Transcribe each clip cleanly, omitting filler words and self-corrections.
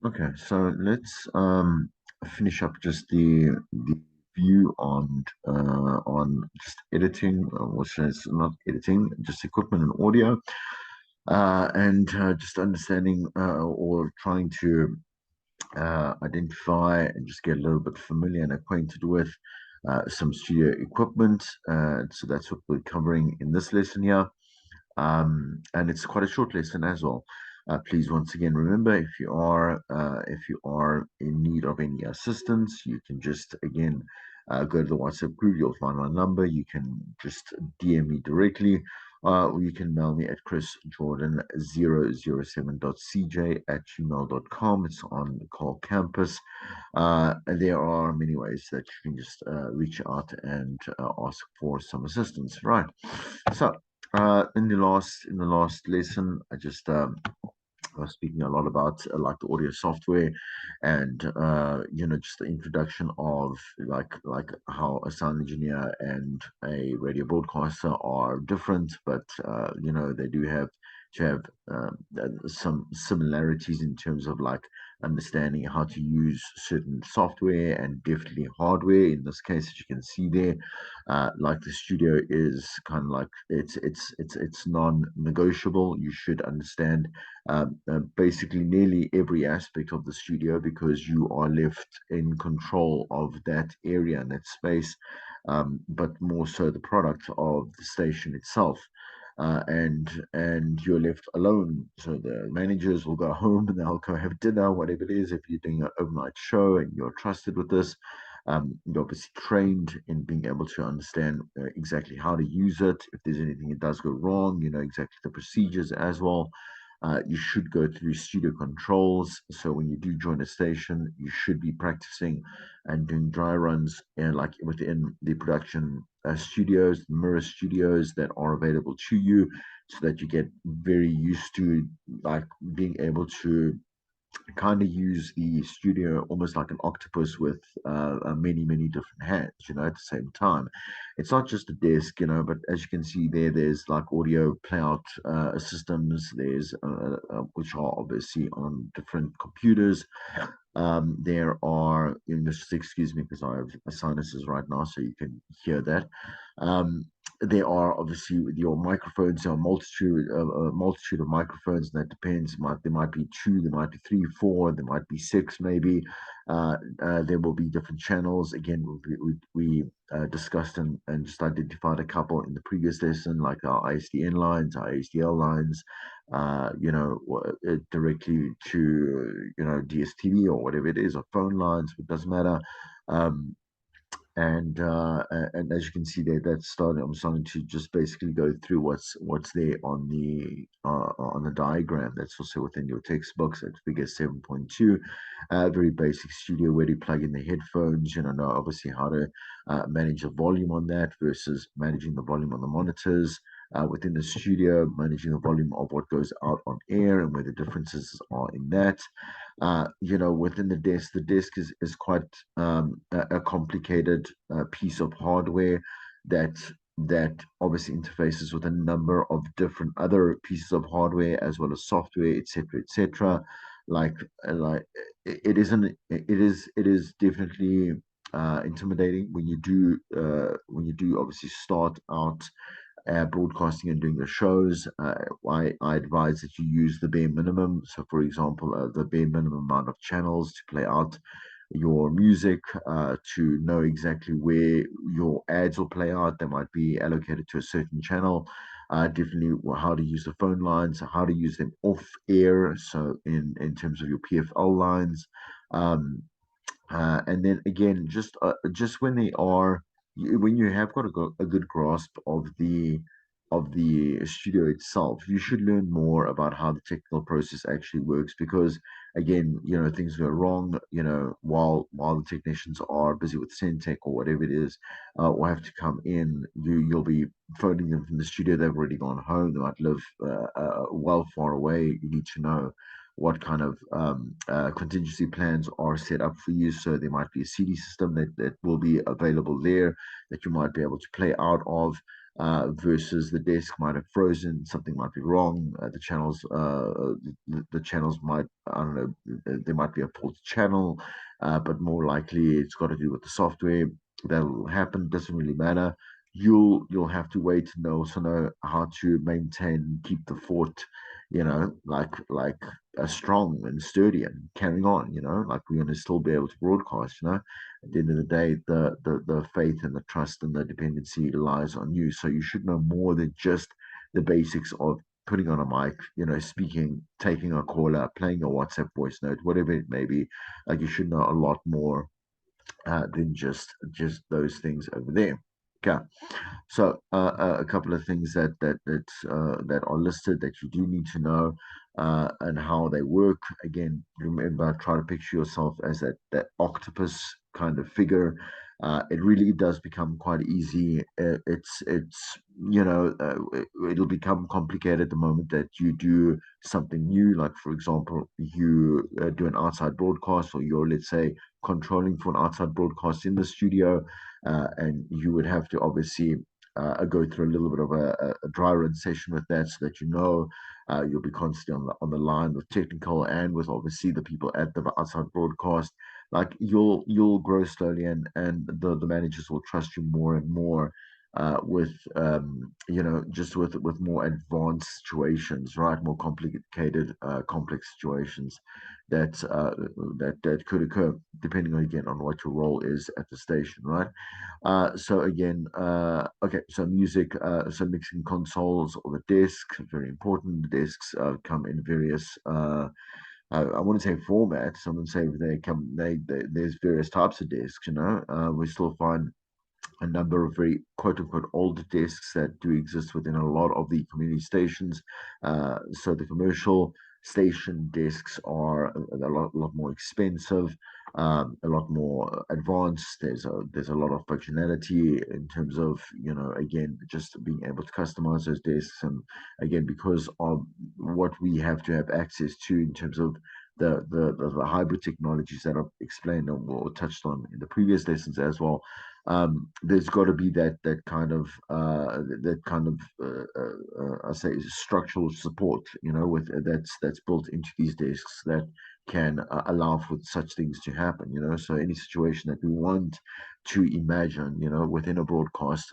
Okay, so let's finish up just the view on just editing, which is not editing, just equipment and audio, and just understanding or trying to identify and just get a little bit familiar and acquainted with some studio equipment. So that's what we're covering in this lesson here. And it's quite a short lesson as well. Please, once again, remember if you are in need of any assistance, you can just again go to the WhatsApp group. You'll find my number. You can just DM me directly, or you can mail me at chrisjordan007.cj@gmail.com. It's on the call campus. And there are many ways that you can just reach out and ask for some assistance. Right. So in the last lesson, I was speaking a lot about like the audio software, and just the introduction of like how a sound engineer and a radio broadcaster are different, but they do have to have some similarities in terms of like understanding how to use certain software and definitely hardware. In this case, as you can see there, like the studio is kind of like it's non-negotiable. You should understand basically nearly every aspect of the studio because you are left in control of that area and that space, but more so the product of the station itself. And you're left alone. So the managers will go home and they'll go have dinner, whatever it is. If you're doing an overnight show and you're trusted with this, you're obviously trained in being able to understand exactly how to use it. If there's anything that does go wrong, you know exactly the procedures as well. You should go through studio controls. So when you do join a station, you should be practicing and doing dry runs like within the production studios, mirror studios that are available to you, so that you get very used to like being able to kind of use the studio almost like an octopus with many different hands, at the same time. It's not just a desk, but as you can see there, there's like audio playout systems. There's which are obviously on different computers. There are, just excuse me because I have sinuses right now, so you can hear that. Um, there are obviously with your microphones, there are a multitude of microphones, and that depends. There might be two, there might be three, four, there might be six, maybe. There will be different channels. Again, we discussed and just identified a couple in the previous lesson, like our ISDN lines, our ASDL lines, directly to DSTV or whatever it is, or phone lines. It doesn't matter. Um, and as you can see there, I'm starting to just basically go through what's there on the diagram. That's also within your text box. That's figure 7.2. Very basic studio where you plug in the headphones. Know obviously how to manage the volume on that versus managing the volume on the monitors. Within the studio, managing the volume of what goes out on air and where the differences are in that. Within the desk is quite a complicated piece of hardware that that obviously interfaces with a number of different other pieces of hardware as well as software, etc., etc. Like like it is definitely intimidating when you do obviously start out broadcasting and doing the shows. I advise that you use the bare minimum. So, for example, the bare minimum amount of channels to play out your music, to know exactly where your ads will play out. They might be allocated to a certain channel. Definitely how to use the phone lines, how to use them off air. So, in terms of your PFL lines. And then again, just when they are when you have got a good grasp of the studio itself, you should learn more about how the technical process actually works. Because again, things go wrong. While the technicians are busy with Centec or whatever it is, will have to come in. You'll be phoning them from the studio. They've already gone home. They might live well far away. You need to know what kind of contingency plans are set up for you. So there might be a CD system that will be available there that you might be able to play out of. versus the desk might have frozen, something might be wrong, the channels might, I don't know, there might be a faulty channel, but more likely it's got to do with the software. That'll happen. Doesn't really matter. You'll have to wait and also know how to maintain, keep the fort, strong and sturdy and carrying on. Like we're going to still be able to broadcast. At the end of the day, the faith and the trust and the dependency lies on you. So you should know more than just the basics of putting on a mic, speaking, taking a caller, playing a WhatsApp voice note, whatever it may be. Like you should know a lot more than just those things over there. Okay. So a couple of things that are listed that you do need to know, and how they work. Again, remember, try to picture yourself as that octopus kind of figure. It really does become quite easy. It's it'll become complicated the moment that you do something new. Like for example, you do an outside broadcast, or you're, let's say, controlling for an outside broadcast in the studio, and you would have to obviously go through a little bit of a dry run session with that, so that you'll be constantly on the line with technical and with obviously the people at the outside broadcast. Like you'll grow slowly, and the managers will trust you more and more, with just with more advanced situations, right? More complicated, complex situations that could occur depending on, again, on what your role is at the station, right? So again, okay, so music, so mixing consoles or the disc, very important. The discs come in various, I wouldn't say formats. I would say there's various types of discs. We still find a number of very quote unquote older desks that do exist within a lot of the community stations. So the commercial station desks are a lot more expensive, a lot more advanced. There's a lot of functionality in terms of, again, just being able to customize those desks, and again, because of what we have to have access to in terms of the hybrid technologies that I've explained or touched on in the previous lessons as well. There's got to be I say, structural support, with that's built into these desks that can allow for such things to happen. So any situation that we want to imagine, within a broadcast,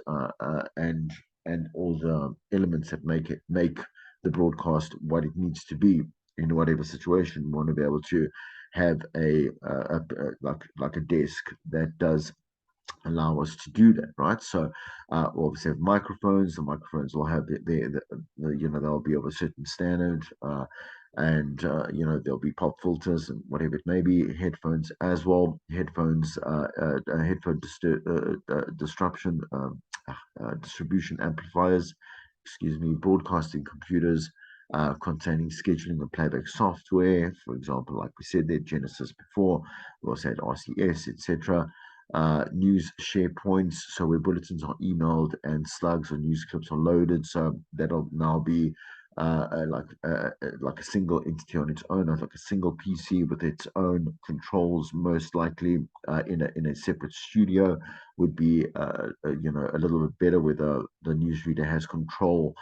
and all the elements that make the broadcast what it needs to be in whatever situation, we want to be able to have like a desk that does allow us to do that, right? So, we obviously have microphones. The microphones will have they'll be of a certain standard, and there'll be pop filters and whatever it may be. Headphones as well. Headphone disruption, distribution amplifiers. Excuse me. Broadcasting computers. Containing scheduling and playback software, for example, like we said there, Genesis before, we also had RCS, etc. News share points, so where bulletins are emailed and slugs or news clips are loaded. So that'll now be like a single entity on its own, like a single PC with its own controls, most likely in a separate studio would be a little bit better, where the newsreader has control,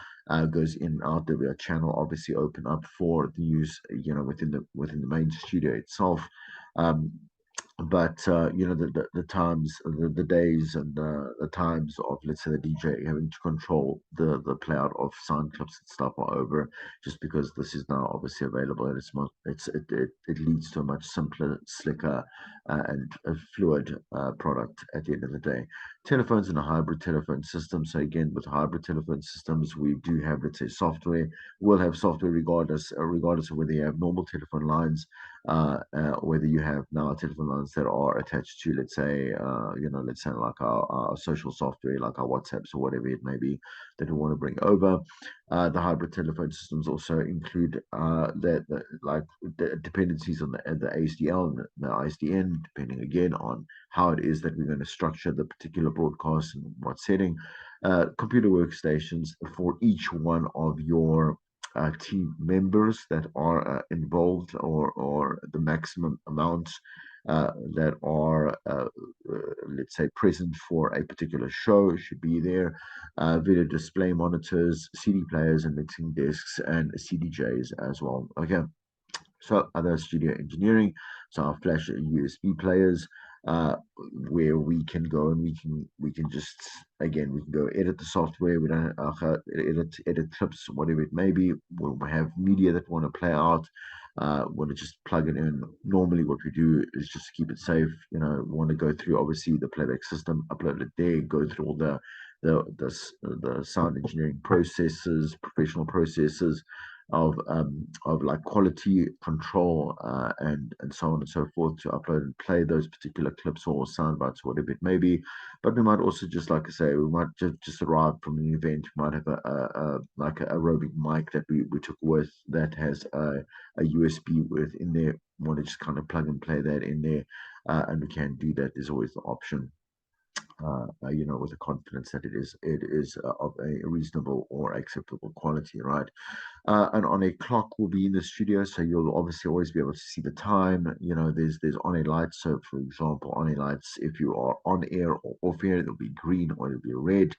goes in and out. There'll be a channel obviously open up for the news, within the main studio itself. Um, but the times, the days, and the times of, let's say, the DJ having to control the play out of sound clips and stuff are over, just because this is now obviously available, and it leads to a much simpler, slicker, and a fluid product at the end of the day. Telephones and a hybrid telephone system. So again, with hybrid telephone systems, we do have, let's say, software. We'll have software regardless of whether you have normal telephone lines, whether you have now telephone lines that are attached to, let's say like our social software, like our WhatsApps or whatever it may be that we want to bring over. The hybrid telephone systems also include like the dependencies on the ASDL and the ISDN, depending again on how it is that we're going to structure the particular broadcast and what setting. Computer workstations for each one of your team members that are involved, or the maximum amount that are, let's say, present for a particular show should be there. Video display monitors, CD players and mixing discs, and CDJs as well. Okay. So other studio engineering, so our flash USB players, uh, where we can go and we can just, again, we can go edit the software. We don't edit clips, whatever it may be. We'll have media that we want to play out. Want to just plug it in. Normally, what we do is just keep it safe. We want to go through obviously the playback system, upload it there, go through all the sound engineering processes, professional processes of like quality control, and so on and so forth, to upload and play those particular clips or sound bites, whatever it may be. But we might also, just like I say, we might just arrive from an event. We might have a like a aerobic mic that we took with, that has a USB within there. We want to just kind of plug and play that in there, and we can do that. There's always the option, with the confidence that it is of a reasonable or acceptable quality, right? And on a clock will be in the studio, so you'll obviously always be able to see the time. There's on air lights. So, for example, on air lights, if you are on air or off air, it'll be green or it'll be red,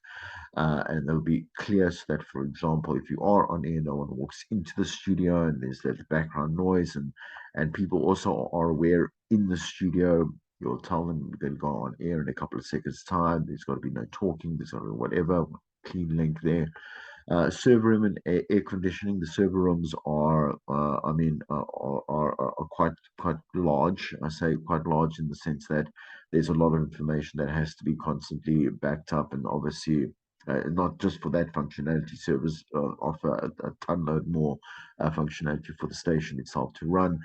and they'll be clear, so that, for example, if you are on air, no one walks into the studio and there's that background noise, and people also are aware in the studio. You'll tell them they'll go on air in a couple of seconds' time. There's got to be no talking. There's got to be whatever, clean link there. Server room and air conditioning. The server rooms are, I mean, are quite large. I say quite large in the sense that there's a lot of information that has to be constantly backed up, and obviously. Not just for that functionality, servers offer a ton load more functionality for the station itself to run,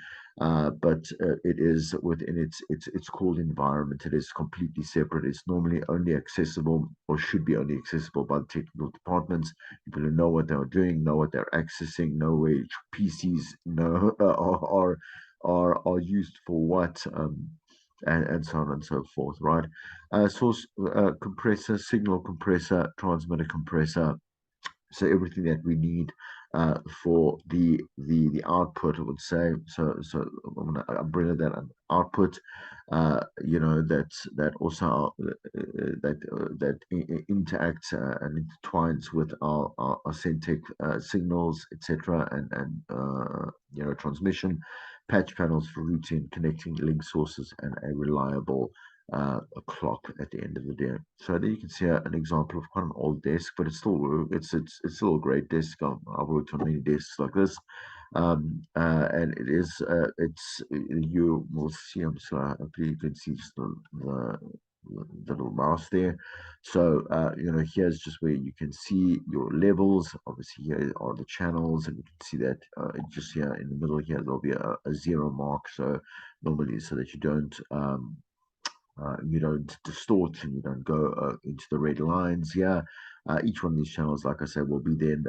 but it is within its called environment. It is completely separate. It's normally only accessible, or should be only accessible, by the technical departments, people who know what they're doing, know what they're accessing, know which PCs know are used for what, and so on and so forth, right? Source compressor, signal compressor, transmitter compressor, so everything that we need for the output, I would say. So I'm gonna umbrella that an output, that also interacts and intertwines with our Centec signals, etc., and transmission, patch panels for routing, connecting link sources, and a reliable a clock at the end of the day. So there you can see an example of quite an old desk, but it's still a great desk. I've worked on many desks like this, and you will see. I'm sorry, hopefully you can see just the little mouse there. So here's just where you can see your levels. Obviously, here are the channels, and you can see that just here in the middle here there'll be a zero mark. So normally, so that you don't distort and you don't go into the red lines. Yeah, each one of these channels, like I said, will be then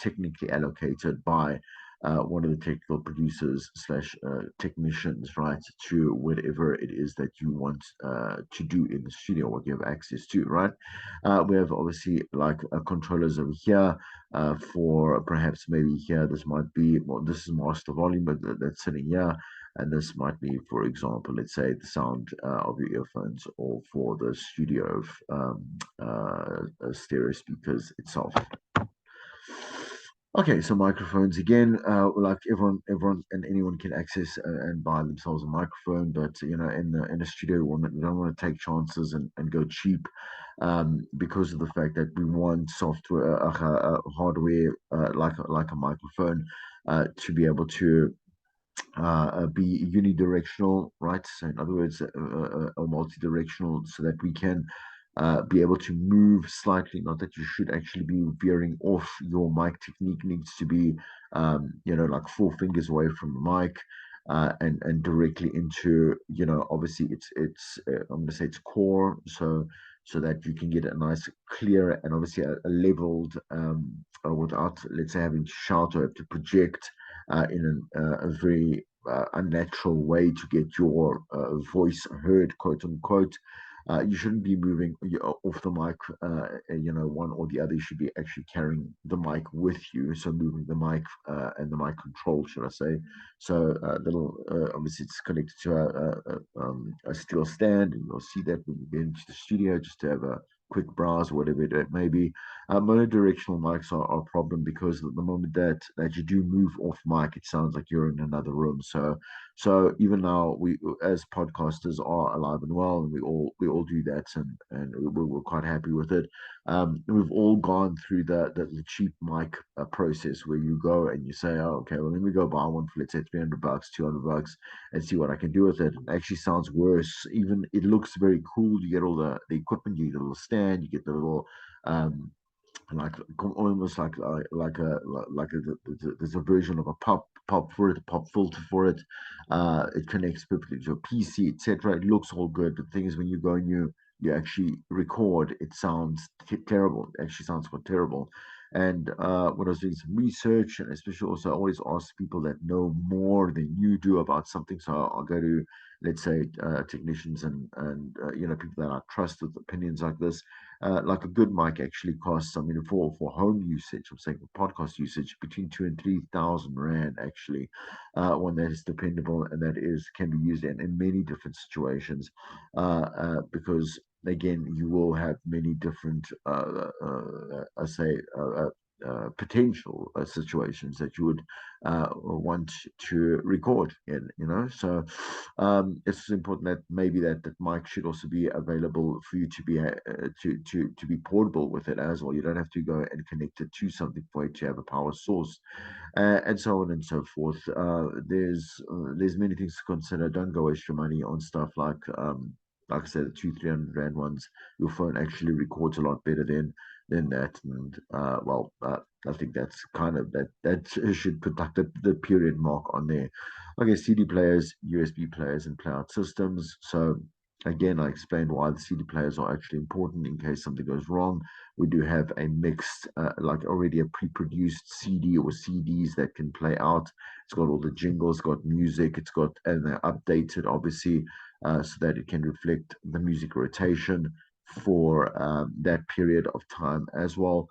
technically allocated by one of the technical producers slash technicians, right, to whatever it is that you want to do in the studio, what you have access to, right? We have obviously like controllers over here for perhaps maybe here. This might be, well, this is master volume, but that's sitting here, and this might be, for example, let's say the sound of your earphones, or for the studio stereo speakers itself. Okay, so microphones again, like everyone and anyone can access and buy themselves a microphone, but in a studio, we don't want to take chances and go cheap, because of the fact that we want software, hardware, like a microphone, to be able to be unidirectional, right? So, in other words, or multi-directional, so that we can be able to move slightly. Not that you should actually be veering off. Your mic technique needs to be, like 4 fingers away from the mic. And directly into, obviously I'm going to say it's core, so that you can get a nice clear and obviously a leveled, without, let's say, having to shout or have to project in a very unnatural way to get your voice heard, quote unquote. You shouldn't be moving off the mic, one or the other. You should be actually carrying the mic with you, so moving the mic and the mic control, should I say. So obviously it's connected to a steel stand, and you'll see that when you get into the studio, just to have a quick browse or whatever it may be. Monodirectional mics are a problem because the moment that you do move off mic, it sounds like you're in another room. So even now, we as podcasters are alive and well, and we all do that, and we're quite happy with it. We've all gone through the cheap mic process where you go and you say, oh, okay, well, let me go buy one for, let's say, $300, $200, and see what I can do with it. It actually sounds worse. Even it looks very cool. You get all the equipment, you get a little stand, you get the little um, like almost like there's a version of a pop for it, a pop filter for it. It connects perfectly to a PC, etc. It looks all good. But the thing is, when you go and you actually record, it sounds terrible. It actually sounds quite terrible. And when I was doing some research, and especially also, I always ask people that know more than you do about something. So I'll go to, let's say, technicians and people that I trust with opinions like this. Like a good mic actually costs, I mean, for home usage, I'm saying for podcast usage, between 2 and 3 thousand rand actually, one that is dependable and that is can be used in many different situations, because again, you will have many different, I say, potential situations that you would want to record in, it's important that maybe that mic should also be available for you to be to be portable with it as well. You don't have to go and connect it to something for it to have a power source, and so on and so forth. There's many things to consider. Don't go waste your money on stuff like I said, the 200-300 rand ones. Your phone actually records a lot better than that, and I think that's kind of that should put like the period mark on there. Okay, CD players, USB players, and playout systems. So again, I explained why the CD players are actually important in case something goes wrong. We do have a mixed, like already a pre-produced CD or CDs that can play out. It's got all the jingles, got music, it's got, and they're updated, obviously, so that it can reflect the music rotation for that period of time as well.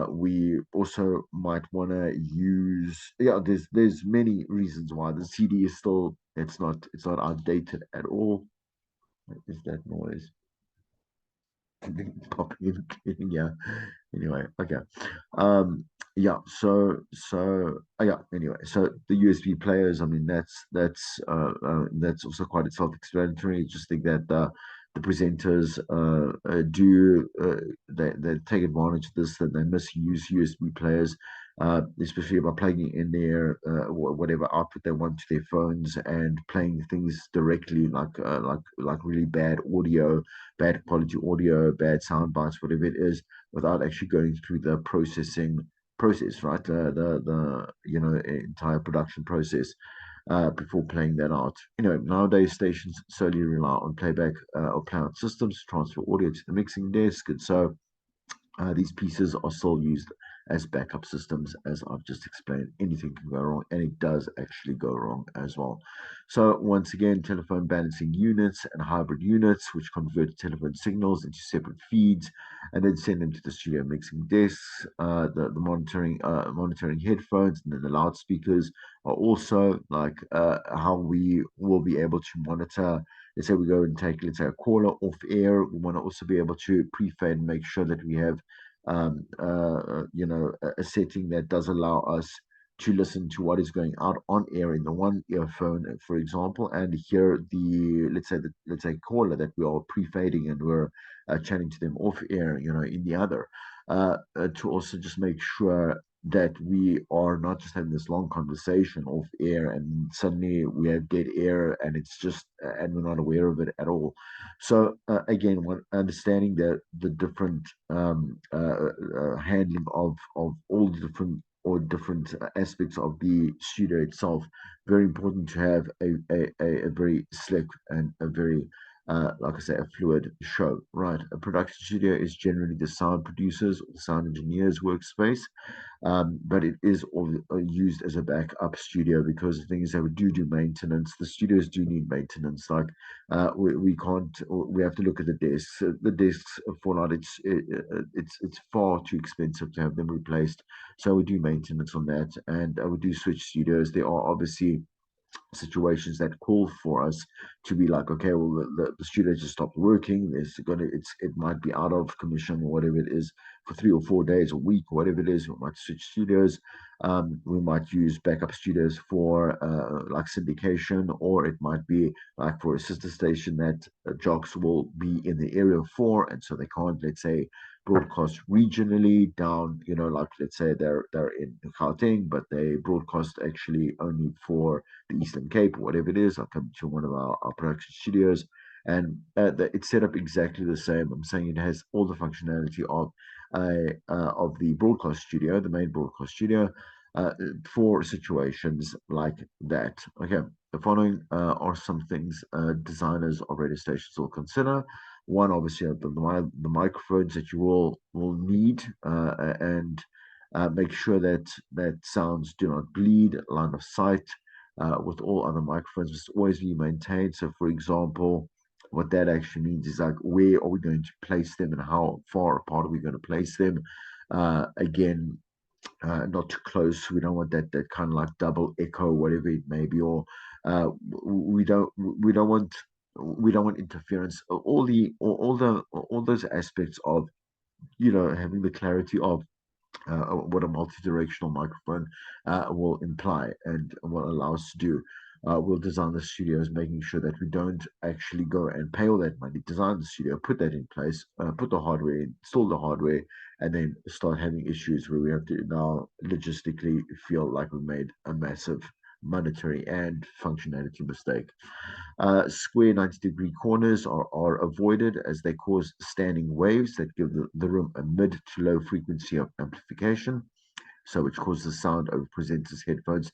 We also might want to use, yeah, there's many reasons why the CD is still, it's not outdated at all. What is that noise? Popping in, yeah. Anyway, okay. Um, anyway, so the USB players, I mean, that's also quite self-explanatory. Just think that the presenters do they take advantage of this, that they misuse USB players, especially by plugging in their whatever output they want to their phones and playing things directly, like really bad quality audio, bad sound bites, whatever it is, without actually going through the processing process, right? The entire production process before playing that out. Nowadays stations solely rely on playback or playout systems to transfer audio to the mixing desk, and so these pieces are still used as backup systems, as I've just explained. Anything can go wrong, and it does actually go wrong as well. So, once again, telephone balancing units and hybrid units, which convert telephone signals into separate feeds and then send them to the studio mixing desks. The monitoring headphones and then the loudspeakers are also like how we will be able to monitor. Let's say we go and take, let's say, a caller off air. We want to also be able to pre-fade and make sure that we have a setting that does allow us to listen to what is going out on air in the one earphone, for example, and hear let's say caller that we are pre-fading and we're chatting to them off air, in the other, to also just make sure that we are not just having this long conversation off air and suddenly we have dead air and it's just and we're not aware of it at all. So again, understanding the different handling of all the different aspects of the studio itself, very important to have a very slick and a very like I say, a fluid show, right? A production studio is generally the sound producers or the sound engineers' workspace, but it is all used as a backup studio because the thing is that we do maintenance. The studios do need maintenance. Like we can't, we have to look at the desks. The desks fall out. It's far too expensive to have them replaced. So we do maintenance on that, and we do switch studios. There are obviously situations that call for us to be like, okay, well, the studio just stopped working. It might be out of commission or whatever it is for 3 or 4 days, a week, or whatever it is. We might switch studios. We might use backup studios for like syndication, or it might be like for a sister station that jocks will be in the area for, and so they can't, let's say, broadcast regionally down, like let's say they're in Gauteng, but they broadcast actually only for the Eastern Cape or whatever it is. I'll come to one of our production studios, and it's set up exactly the same. I'm saying it has all the functionality of the broadcast studio, the main broadcast studio, uh, for situations like that. Okay, the following are some things designers of radio stations will consider. One, obviously, are the microphones that you will need, and make sure that sounds do not bleed, line of sight, with all other microphones must always be maintained. So, for example, what that actually means is like, where are we going to place them and how far apart are we going to place them? Again, not too close. We don't want that kind of like double echo, whatever it may be, or we don't want interference. All those aspects of having the clarity of what a multi-directional microphone will imply and will allow us to do. We'll design the studios, making sure that we don't actually go and pay all that money, design the studio, put that in place, put the hardware in, install the hardware, and then start having issues where we have to now logistically feel like we made a massive monetary and functionality mistake. Square 90-degree corners are avoided as they cause standing waves that give the room a mid to low frequency of amplification, so which causes the sound over presenters' headphones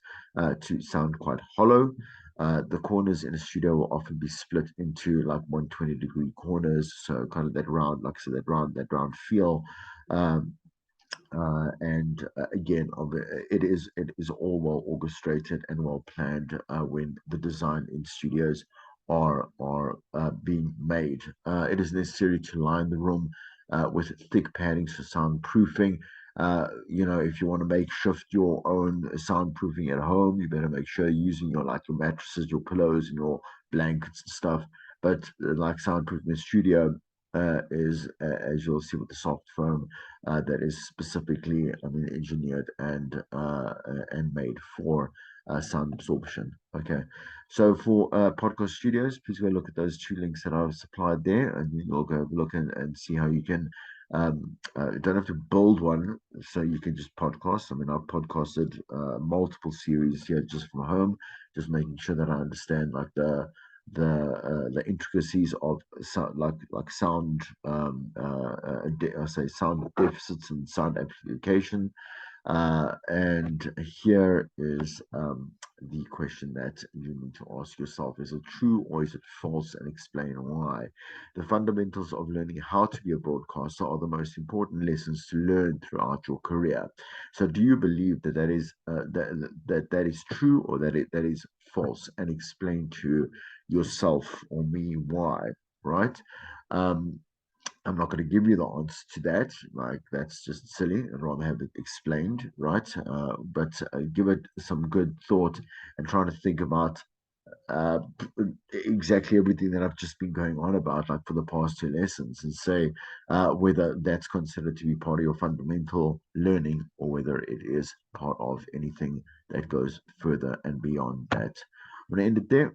to sound quite hollow. The corners in a studio will often be split into like 120-degree corners, so kind of that round, like I said, that round feel. Um, and again, it is all well orchestrated and well planned when the design in studios are being made. It is necessary to line the room with thick paddings for soundproofing. If you want to make shift your own soundproofing at home, you better make sure you're using your mattresses, your pillows, and your blankets and stuff. But like soundproofing in studio is, as you'll see with the soft foam, that is specifically, I mean, engineered and made for sound absorption. Okay, so for podcast studios, please go look at those two links that I've supplied there, and you'll go look and see how you can. You don't have to build one, so you can just podcast. I mean, I've podcasted multiple series here just from home, just making sure that I understand like the intricacies of sound, like sound, I say sound deficits and sound amplification. And here is the question that you need to ask yourself: is it true or is it false, and explain why? The fundamentals of learning how to be a broadcaster are the most important lessons to learn throughout your career. So, do you believe that is true, or that is false? And explain to yourself or me why, right? Um, I'm not going to give you the answer to that. Like, that's just silly. I'd rather have it explained, right? But give it some good thought and try to think about uh, exactly everything that I've just been going on about, like for the past two lessons, and say whether that's considered to be part of your fundamental learning or whether it is part of anything that goes further and beyond that. I'm going to end it there.